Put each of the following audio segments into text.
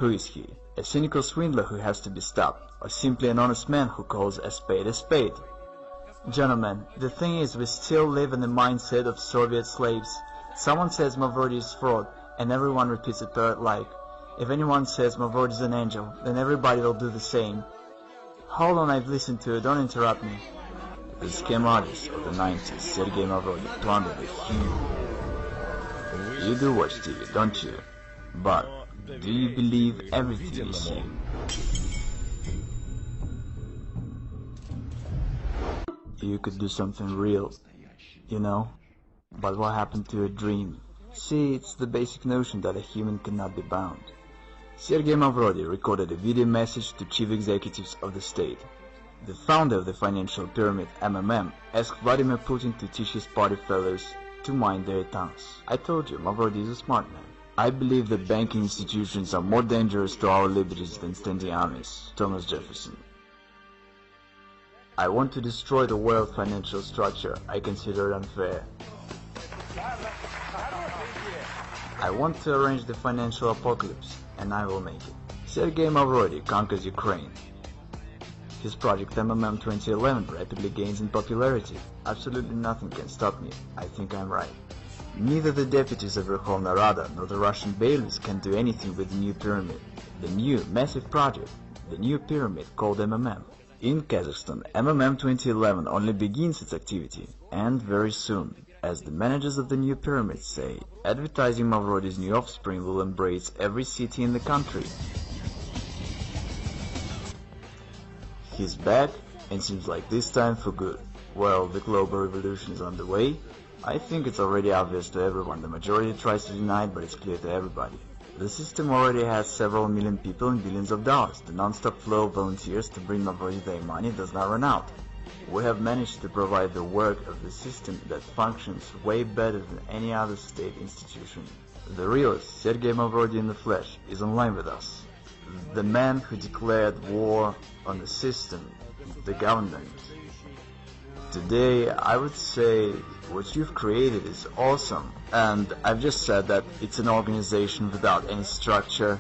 Who is he? A cynical swindler who has to be stopped, or simply an honest man who calls a spade a spade? Gentlemen, the thing is, we still live in the mindset of Soviet slaves. Someone says Mavrodi is fraud, and everyone repeats it parrot-like. If anyone says Mavrodi is an angel, then everybody will do the same. Hold on, I've listened to it, don't interrupt me. The scam artist of the 90s, Sergei Mavrodi, plundered a huge... You do watch TV, don't you? But do you believe everything you see? You could do something real, you know? But what happened to a dream? See, it's the basic notion that a human cannot be bound. Sergei Mavrodi recorded a video message to chief executives of the state. The founder of the financial pyramid, MMM, asked Vladimir Putin to teach his party fellows to mind their tongues. I told you, Mavrodi is a smart man. I believe that banking institutions are more dangerous to our liberties than standing armies. Thomas Jefferson. I want to destroy the world financial structure. I consider it unfair. I want to arrange the financial apocalypse, and I will make it. Sergei Mavrodi conquers Ukraine. His project MMM 2011 rapidly gains in popularity. Absolutely nothing can stop me. I think I'm right. Neither the deputies of Verkhovna Rada nor the Russian bailiffs can do anything with the new pyramid. The new, massive project, the new pyramid called MMM. In Kazakhstan, MMM 2011 only begins its activity, and very soon, as the managers of the new pyramid say, advertising Mavrodi's new offspring will embrace every city in the country. He's back, and seems like this time for good. Well, the global revolution is on the way. I think it's already obvious to everyone. The majority tries to deny it, but it's clear to everybody. The system already has several million people and billions of dollars. The non-stop flow of volunteers to bring Mavrodi their money does not run out. We have managed to provide the work of the system that functions way better than any other state institution. The realist, Sergei Mavrodi in the flesh, is online with us. The man who declared war on the system, the government. Today, I would say what you've created is awesome, and I've just said that it's an organization without any structure,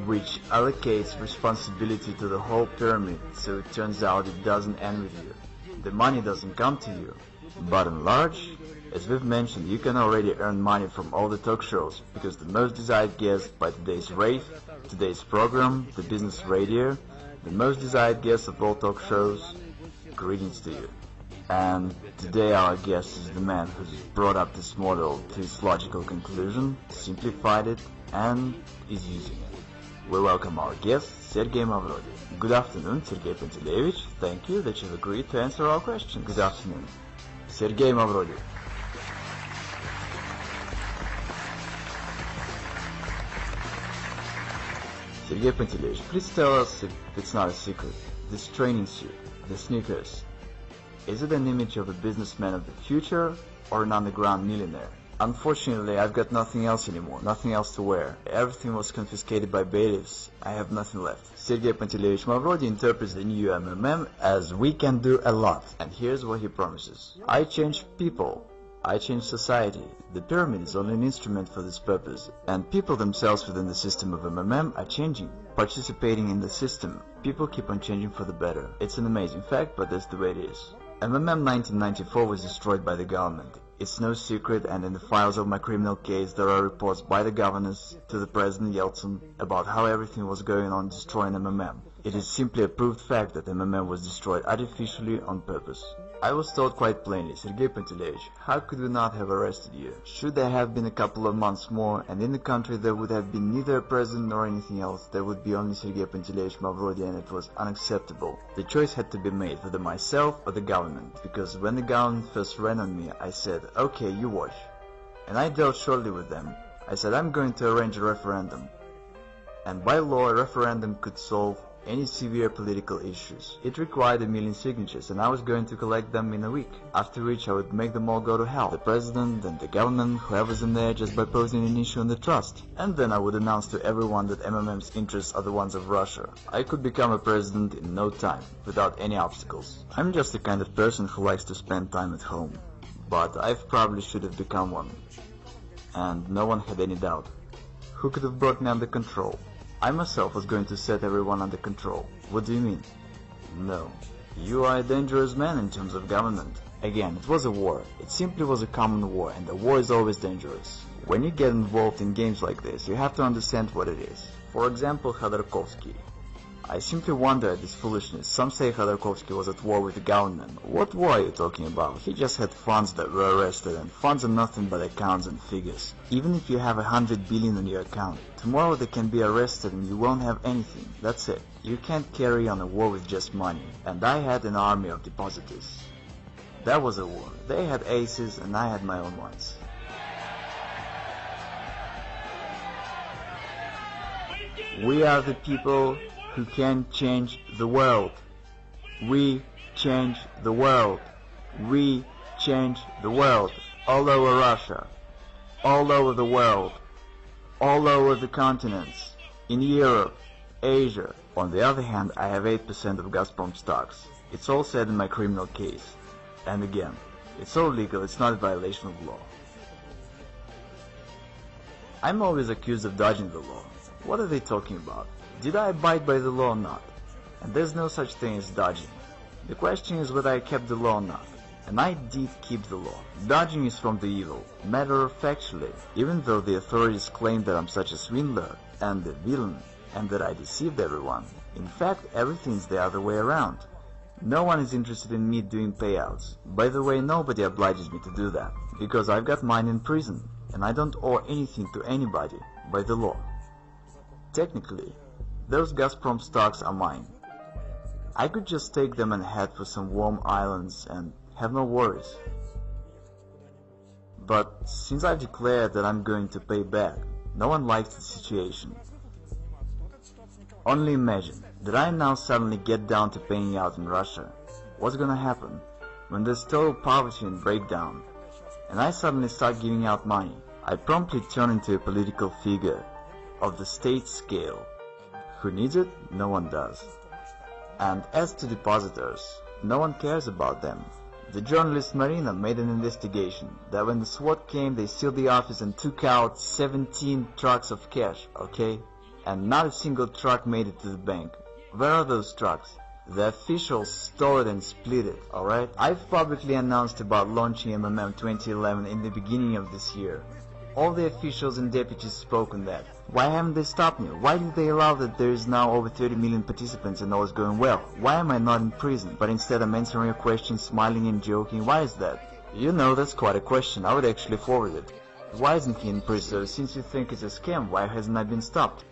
which allocates responsibility to the whole pyramid, so it turns out it doesn't end with you. The money doesn't come to you. Bottom large, as we've mentioned, you can already earn money from all the talk shows, because the most desired guest by today's rate, today's program, the business radio, the most desired guest of all talk shows, greetings to you. And today our guest is the man who's brought up this model to its logical conclusion, simplified it, and is using it. We welcome our guest, Sergei Mavrodi. Good afternoon, Sergei Panteleyevich. Thank you that you've agreed to answer our questions. Good afternoon. Sergei Mavrodi. Sergei Panteleyevich, please tell us, if it's not a secret, this training suit, the sneakers, is it an image of a businessman of the future or an underground millionaire? Unfortunately, I've got nothing else anymore, nothing else to wear. Everything was confiscated by bailiffs. I have nothing left. Sergei Panteleyevich Mavrodi interprets the new MMM as we can do a lot. And here's what he promises. I change people. I change society. The pyramid is only an instrument for this purpose. And people themselves within the system of MMM are changing, participating in the system. People keep on changing for the better. It's an amazing fact, but that's the way it is. MMM 1994 was destroyed by the government. It's no secret, and in the files of my criminal case there are reports by the governors to the President Yeltsin about how everything was going on destroying MMM. It is simply a proved fact that MMM was destroyed artificially on purpose. I was told quite plainly, Sergei Panteleyevich, how could we not have arrested you? Should there have been a couple of months more, and in the country there would have been neither a president nor anything else, there would be only Sergei Panteleyevich Mavrodi, and it was unacceptable. The choice had to be made, whether myself or the government, because when the government first ran on me, I said, okay, you watch. And I dealt shortly with them. I said, I'm going to arrange a referendum. And by law, a referendum could solve any severe political issues. It required 1 million signatures, and I was going to collect them in a week, after which I would make them all go to hell. The president and the government, whoever's in there, just by posing an issue on the trust. And then I would announce to everyone that MMM's interests are the ones of Russia. I could become a president in no time, without any obstacles. I'm just the kind of person who likes to spend time at home. But I probably should have become one. And no one had any doubt. Who could have brought me under control? I myself was going to set everyone under control. What do you mean? No. You are a dangerous man in terms of government. Again, it was a war. It simply was a common war, and a war is always dangerous. When you get involved in games like this, you have to understand what it is. For example, Khodorkovsky. I simply wonder at this foolishness. Some say Khodorkovsky was at war with the government. What war are you talking about? He just had funds that were arrested, and funds are nothing but accounts and figures. Even if you have 100 billion on your account, tomorrow they can be arrested and you won't have anything. That's it. You can't carry on a war with just money. And I had an army of depositors. That was a war. They had aces and I had my own ones. We are the people who can change the world. We change the world. We change the world. All over Russia. All over the world. All over the continents. In Europe. Asia. On the other hand, I have 8% of Gazprom stocks. It's all said in my criminal case. And again, it's all legal, it's not a violation of law. I'm always accused of dodging the law. What are they talking about? Did I abide by the law or not? And there's no such thing as dodging. The question is whether I kept the law or not. And I did keep the law. Dodging is from the evil. Matter of factually, even though the authorities claim that I'm such a swindler and a villain and that I deceived everyone, in fact everything's the other way around. No one is interested in me doing payouts. By the way, nobody obliges me to do that, because I've got mine in prison, and I don't owe anything to anybody by the law. Technically, those Gazprom stocks are mine. I could just take them and head for some warm islands and have no worries. But since I've declared that I'm going to pay back, no one likes the situation. Only imagine that I now suddenly get down to paying out in Russia. What's gonna happen when there's total poverty and breakdown, and I suddenly start giving out money? I promptly turn into a political figure of the state scale. Who needs it? No one does. And as to depositors, no one cares about them. The journalist Marina made an investigation that when the SWAT came, they sealed the office and took out 17 trucks of cash, okay? And not a single truck made it to the bank. Where are those trucks? The officials stole it and split it, alright? I've publicly announced about launching MMM 2011 in the beginning of this year. All the officials and deputies spoke on that. Why haven't they stopped me? Why did they allow that there is now over 30 million participants and all is going well? Why am I not in prison, but instead I'm answering your questions, smiling and joking? Why is that? You know, that's quite a question. I would actually forward it. Why isn't he in prison? Since you think it's a scam, why hasn't I been stopped?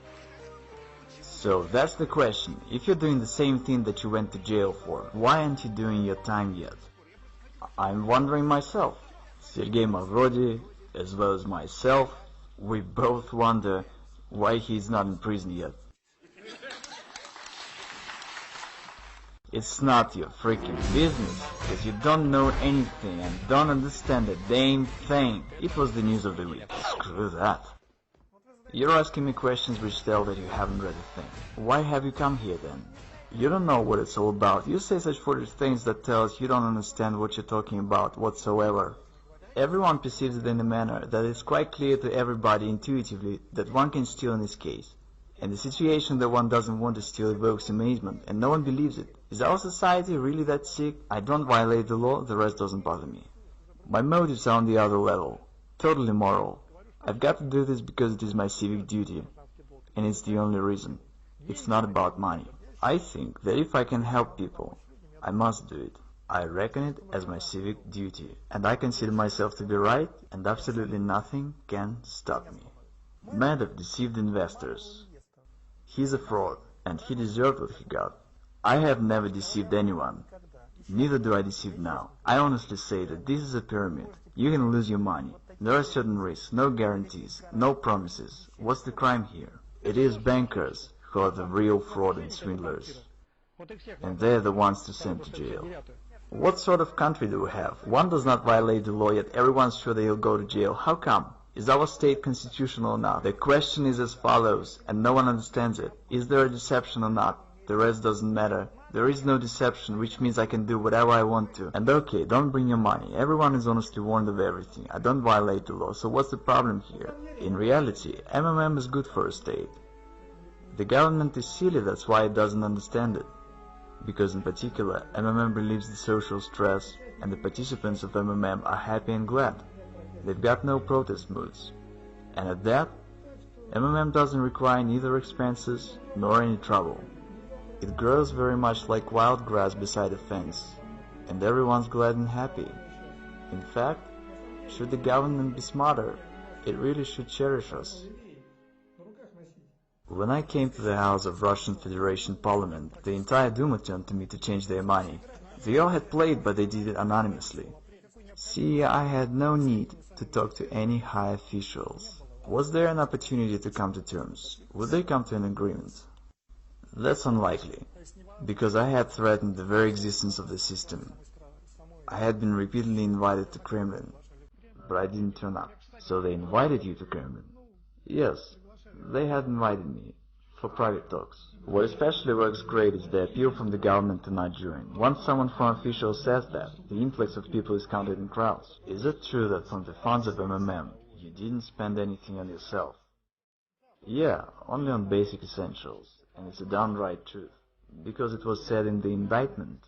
So that's the question. If you're doing the same thing that you went to jail for, why aren't you doing your time yet? I'm wondering myself. Sergei Mavrodi, as well as myself, we both wonder why he's not in prison yet. It's not your freaking business, because you don't know anything and don't understand a damn thing. It was the news of the week. Screw that. You're asking me questions which tell that you haven't read a thing. Why have you come here then? You don't know what it's all about. You say such foolish things that tells you don't understand what you're talking about whatsoever. Everyone perceives it in a manner that is quite clear to everybody intuitively that one can steal in this case. And the situation that one doesn't want to steal evokes amazement, and no one believes it. Is our society really that sick? I don't violate the law, the rest doesn't bother me. My motives are on the other level. Totally moral. I've got to do this because it is my civic duty, and it's the only reason. It's not about money. I think that if I can help people, I must do it. I reckon it as my civic duty, and I consider myself to be right, and absolutely nothing can stop me. Madoff deceived investors. He's a fraud, and he deserved what he got. I have never deceived anyone. Neither do I deceive now. I honestly say that this is a pyramid. You can lose your money. There are certain risks, no guarantees, no promises. What's the crime here? It is bankers who are the real fraud and swindlers. And they're the ones to send to jail. What sort of country do we have? One does not violate the law, yet everyone's sure they'll go to jail. How come? Is our state constitutional or not? The question is as follows, and no one understands it. Is there a deception or not? The rest doesn't matter. There is no deception, which means I can do whatever I want to. And okay, don't bring your money. Everyone is honestly warned of everything. I don't violate the law, so what's the problem here? In reality, MMM is good for a state. The government is silly, that's why it doesn't understand it. Because in particular, MMM relieves the social stress, and the participants of MMM are happy and glad. They've got no protest moods. And at that, MMM doesn't require neither expenses nor any trouble. It grows very much like wild grass beside a fence, and everyone's glad and happy. In fact, should the government be smarter, it really should cherish us. When I came to the house of Russian Federation Parliament, the entire Duma turned to me to change their money. They all had played, but they did it anonymously. See, I had no need to talk to any high officials. Was there an opportunity to come to terms? Would they come to an agreement? That's unlikely, because I had threatened the very existence of the system. I had been repeatedly invited to Kremlin, but I didn't turn up. So they invited you to Kremlin? Yes, they had invited me, for private talks. What especially works great is the appeal from the government to not join. Once someone from officials says that, the influx of people is counted in crowds. Is it true that from the funds of MMM, you didn't spend anything on yourself? Yeah, only on basic essentials, and it's a downright truth, because it was said in the indictment.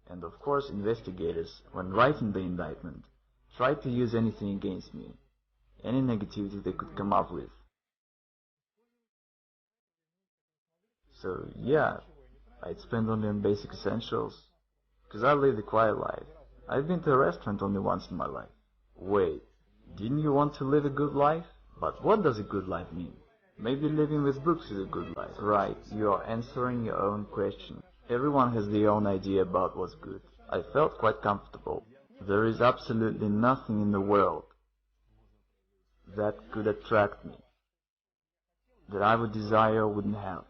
And of course investigators, when writing the indictment, tried to use anything against me, any negativity they could come up with. So yeah, I'd spend only on basic essentials, because I lived a quiet life. I've been to a restaurant only once in my life. Wait, didn't you want to live a good life? But what does a good life mean? Maybe living with books is a good life. Right, you are answering your own question. Everyone has their own idea about what's good. I felt quite comfortable. There is absolutely nothing in the world that could attract me, that I would desire or wouldn't have.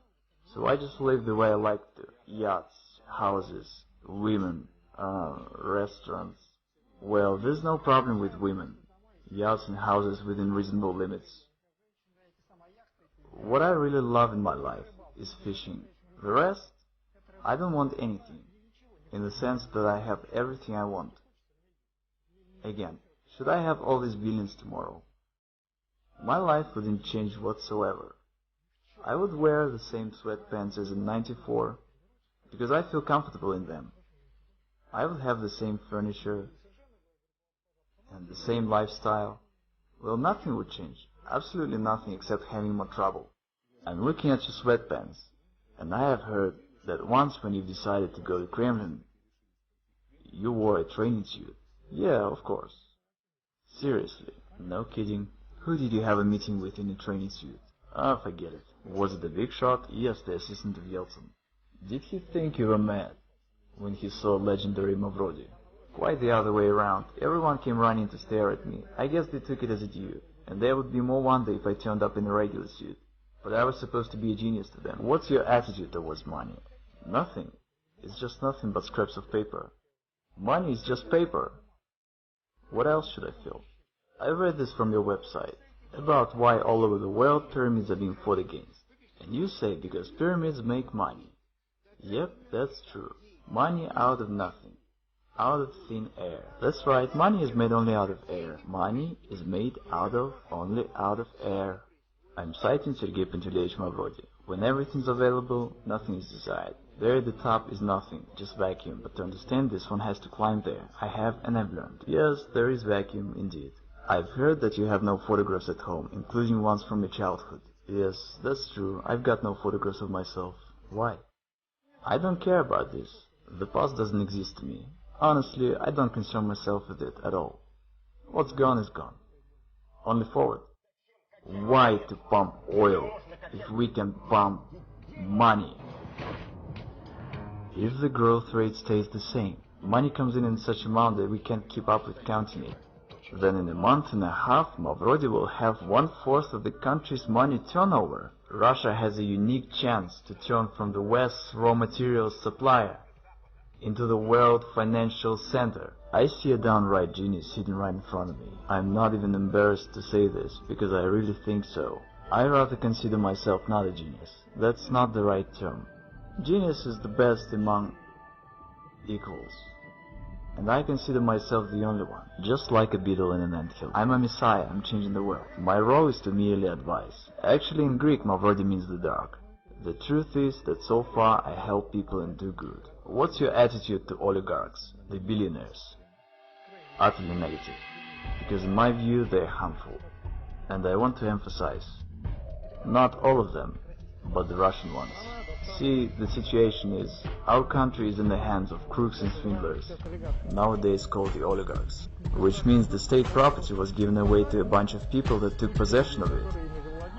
So I just live the way I like to. Yachts, houses, women, restaurants. Well, there's no problem with women, yachts and houses within reasonable limits. What I really love in my life is fishing. The rest, I don't want anything, in the sense that I have everything I want. Again, should I have all these billions tomorrow? My life wouldn't change whatsoever. I would wear the same sweatpants as in '94, because I feel comfortable in them. I would have the same furniture and the same lifestyle. Well, nothing would change. Absolutely nothing except having more trouble. I'm looking at your sweatpants, and I have heard that once when you decided to go to Kremlin, you wore a training suit. Yeah, of course. Seriously, no kidding. Who did you have a meeting with in a training suit? Ah, forget it. Was it the big shot? Yes, the assistant of Yeltsin. Did he think you were mad when he saw legendary Mavrodi? Quite the other way around. Everyone came running to stare at me. I guess they took it as a due, and there would be more wonder if I turned up in a regular suit. But I was supposed to be a genius to them. What's your attitude towards money? Nothing. It's just nothing but scraps of paper. Money is just paper. What else should I feel? I read this from your website, about why all over the world pyramids are being fought against. And you say because pyramids make money. Yep, that's true. Money out of nothing. Out of thin air. That's right, money is made only out of air. Money is made only out of air. I'm citing Sergei Mavrodi. When everything's available, nothing is desired. There at the top is nothing, just vacuum. But to understand this, one has to climb there. I have and I've learned. Yes, there is vacuum indeed. I've heard that you have no photographs at home, including ones from your childhood. Yes, that's true. I've got no photographs of myself. Why? I don't care about this. The past doesn't exist to me. Honestly, I don't concern myself with it at all. What's gone is gone. Only forward. Why to pump oil if we can pump money? If the growth rate stays the same, money comes in such amount that we can't keep up with counting it. Then in a month and a half, Mavrodi will have 1/4 of the country's money turnover. Russia has a unique chance to turn from the West's raw materials supplier into the world financial center. I see a downright genius sitting right in front of me. I'm not even embarrassed to say this, because I really think so. I rather consider myself not a genius. That's not the right term. Genius is the best among equals. And I consider myself the only one, just like a beetle in an anthill. I'm a messiah, I'm changing the world. My role is to merely advise. Actually, in Greek, Mavrodi means the dark. The truth is that so far I help people and do good. What's your attitude to oligarchs, the billionaires? Utterly negative, because in my view they are harmful. And I want to emphasize, not all of them, but the Russian ones. See, the situation is, our country is in the hands of crooks and swindlers, nowadays called the oligarchs, which means the state property was given away to a bunch of people that took possession of it.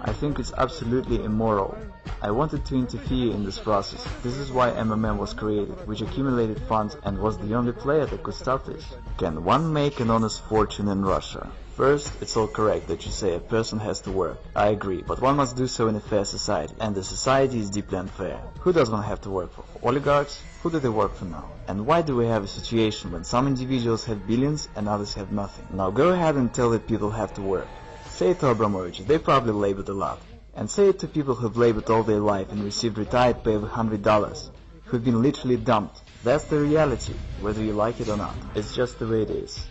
I think it's absolutely immoral. I wanted to interfere in this process. This is why MMM was created, which accumulated funds and was the only player that could stop this. Can one make an honest fortune in Russia? First, it's all correct that you say a person has to work. I agree, but one must do so in a fair society, and the society is deeply unfair. Who does one have to work for? Oligarchs? Who do they work for now? And why do we have a situation when some individuals have billions and others have nothing? Now go ahead and tell the people have to work. Say it to Abramovich, they probably labored a lot. And say it to people who've labored all their life and received retired pay of $100, who've been literally dumped. That's the reality, whether you like it or not. It's just the way it is.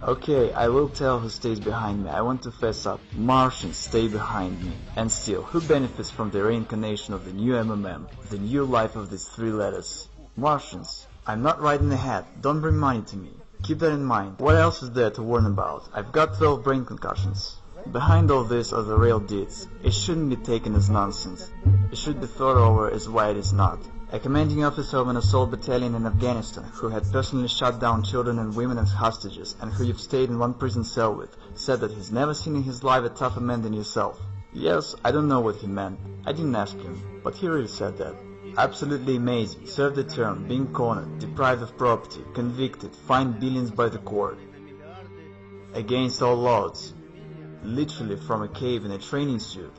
Okay, I will tell who stays behind me. I want to fess up. Martians stay behind me. And still, who benefits from the reincarnation of the new MMM, the new life of these three letters? Martians. I'm not riding ahead. Don't bring money to me. Keep that in mind. What else is there to warn about? I've got 12 brain concussions. Behind all this are the real deeds. It shouldn't be taken as nonsense. It should be thought over as why it is not. A commanding officer of an assault battalion in Afghanistan, who had personally shot down children and women as hostages, and who you've stayed in one prison cell with, said that he's never seen in his life a tougher man than yourself. Yes, I don't know what he meant. I didn't ask him, but he really said that. Absolutely amazing. Served a term, being cornered, deprived of property, convicted, fined billions by the court. Against all odds. Literally from a cave in a training suit.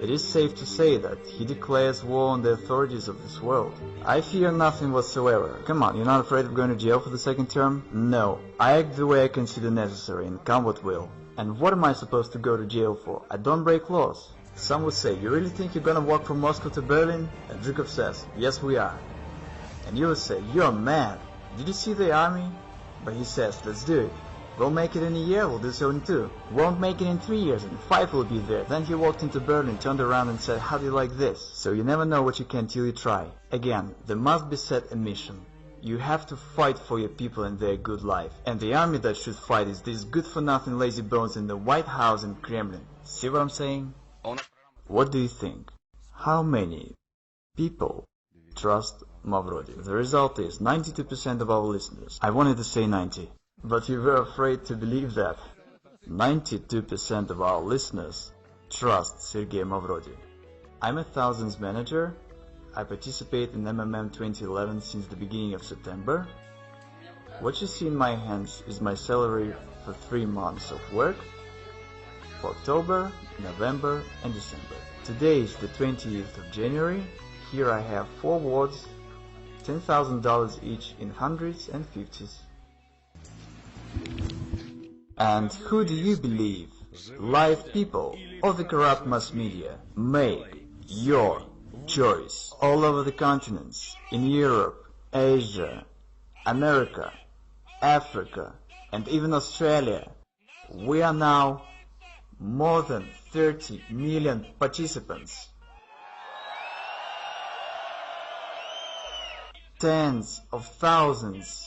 It is safe to say that he declares war on the authorities of this world. I fear nothing whatsoever. Come on, you're not afraid of going to jail for the second term? No. I act the way I consider necessary, and come what will. And what am I supposed to go to jail for? I don't break laws. Some would say, you really think you're gonna walk from Moscow to Berlin? And Zhukov says, yes we are. And you would say, you're mad. Did you see the army? But he says, let's do it. We'll make it in a year, we'll do so in 2. Won't make it in 3 years, and 5 will be there. Then he walked into Berlin, turned around and said, how do you like this? So you never know what you can till you try. Again, there must be set a mission. You have to fight for your people and their good life. And the army that should fight is these good-for-nothing lazy bones in the White House and Kremlin. See what I'm saying? What do you think? How many people trust Mavrodi? The result is 92% of our listeners. I wanted to say 90. But you were afraid to believe that. 92% of our listeners trust Sergei Mavrodi. I'm a thousands manager. I participate in MMM 2011 since the beginning of September. What you see in my hands is my salary for 3 months of work for October, November and December. Today is the 20th of January. Here I have 4 awards, $10,000 each in hundreds and fifties. And who do you believe, live people or the corrupt mass media? Make your choice. All over the continents, in Europe, Asia, America, Africa, and even Australia, we are now more than 30 million participants. Tens of thousands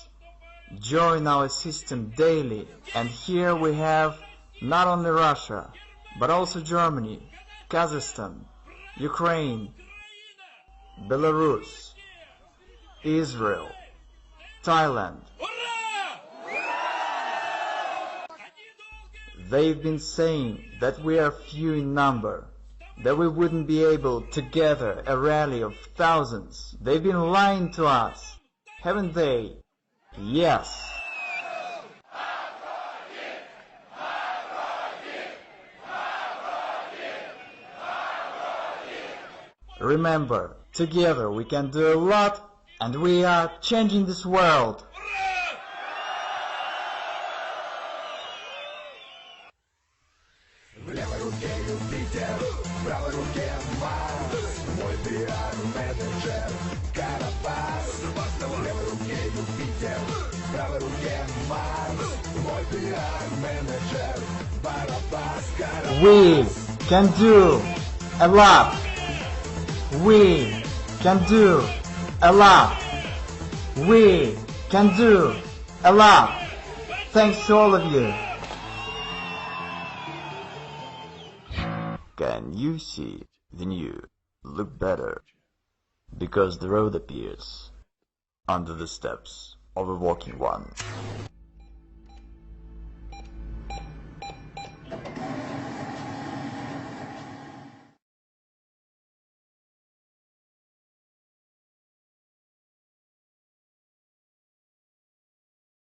join our system daily, and here we have not only Russia, but also Germany, Kazakhstan, Ukraine, Belarus, Israel, Thailand. They've been saying that we are few in number, that we wouldn't be able to gather a rally of thousands. They've been lying to us, haven't they? Yes. Remember, together we can do a lot, and we are changing this world. We can do a lot. We can do a lot. We can do a lot. Thanks to all of you. Can you see the new look better? Because the road appears under the steps of a walking one.